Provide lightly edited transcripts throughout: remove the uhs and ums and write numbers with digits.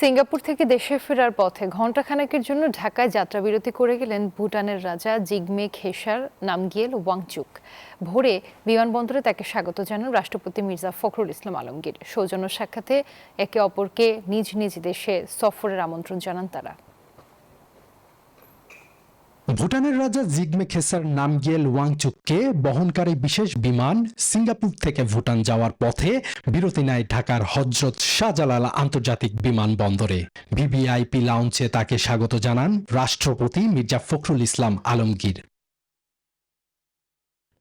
Singapore থেকে দেশে ফেরার পথে ঘণ্টাখানেকের জন্য ঢাকায় যাত্রাবিরতি করে গেলেন ভুটানের রাজা জিগমে খেসার নামগিয়েল ওয়াংচুক। ভোরে বিমানবন্দরে তাকে স্বাগত জানান রাষ্ট্রপতি মির্জা ফখরুল ইসলাম আলমগীর। সৌজন্য সাক্ষাতে একে অপরকে নিজ নিজ দেশে সফরের আমন্ত্রণ জানান তারা। ভুটানের রাজা জিগমে খেসার নামগিয়েল ওয়াংচুককে বহনকারী বিশেষ বিমান সিঙ্গাপুর থেকে ভুটান যাওয়ার পথে বিরতি নেয় ঢাকার হযরত শাহজালাল আন্তর্জাতিক বিমানবন্দরে। ভিভিআইপি লাউঞ্জে তাকে স্বাগত জানান রাষ্ট্রপতি মির্জা ফখরুল ইসলাম আলমগীর।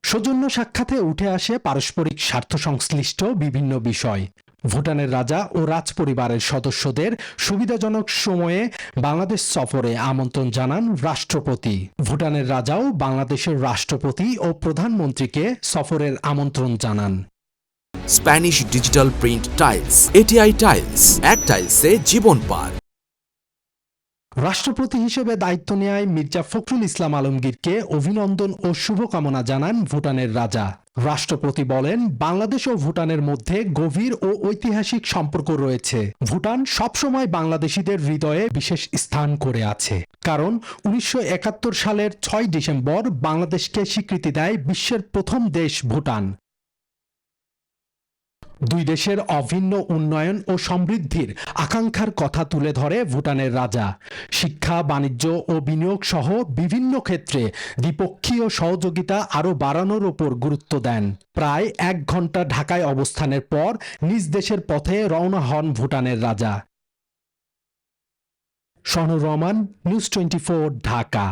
সৌজন্য সাক্ষাতে উঠে আসে পারস্পরিক স্বার্থ সংশ্লিষ্ট বিভিন্ন বিষয়। ভুটানের রাজা ও রাজপরিবারের সদস্যদের সুবিধাজনক সময়ে বাংলাদেশ সফরে আমন্ত্রণ জানান রাষ্ট্রপতি। ভুটানের রাজাও বাংলাদেশের রাষ্ট্রপতি ও প্রধানমন্ত্রীকে সফরের আমন্ত্রণ জানান। Spanish digital print tiles, ATI tiles, এক টাইলসে জীবন পার। রাষ্ট্রপতি হিসেবে দায়িত্ব নেয় মির্জা ফখরুল ইসলাম আলমগীরকে অভিনন্দন ও শুভকামনা জানান ভুটানের রাজা। রাষ্ট্রপতি বলেন, বাংলাদেশ ও ভুটানের মধ্যে গভীর ও ঐতিহাসিক সম্পর্ক রয়েছে। ভুটান সবসময় বাংলাদেশিদের হৃদয়ে বিশেষ স্থান করে আছে, কারণ 1971 সালের 6 ডিসেম্বর বাংলাদেশকে স্বীকৃতি দেয় বিশ্বের প্রথম দেশ ভুটান। দুই দেশের অভিন্ন উন্নয়ন ও সমৃদ্ধির আকাঙ্ক্ষার কথা তুলে ধরে ভুটানের রাজা। শিক্ষা, বাণিজ্য ও বিনিয়োগ সহ বিভিন্ন ক্ষেত্রে দ্বিপক্ষীয় সহযোগিতা আরও বাড়ানোর ওপর গুরুত্ব দেন। প্রায় 1 ঘণ্টা ঢাকায় অবস্থানের পর নিজ দেশের পথে রওনা হন ভুটানের রাজা। শহনুর রহমান, নিউজ 24, ঢাকা।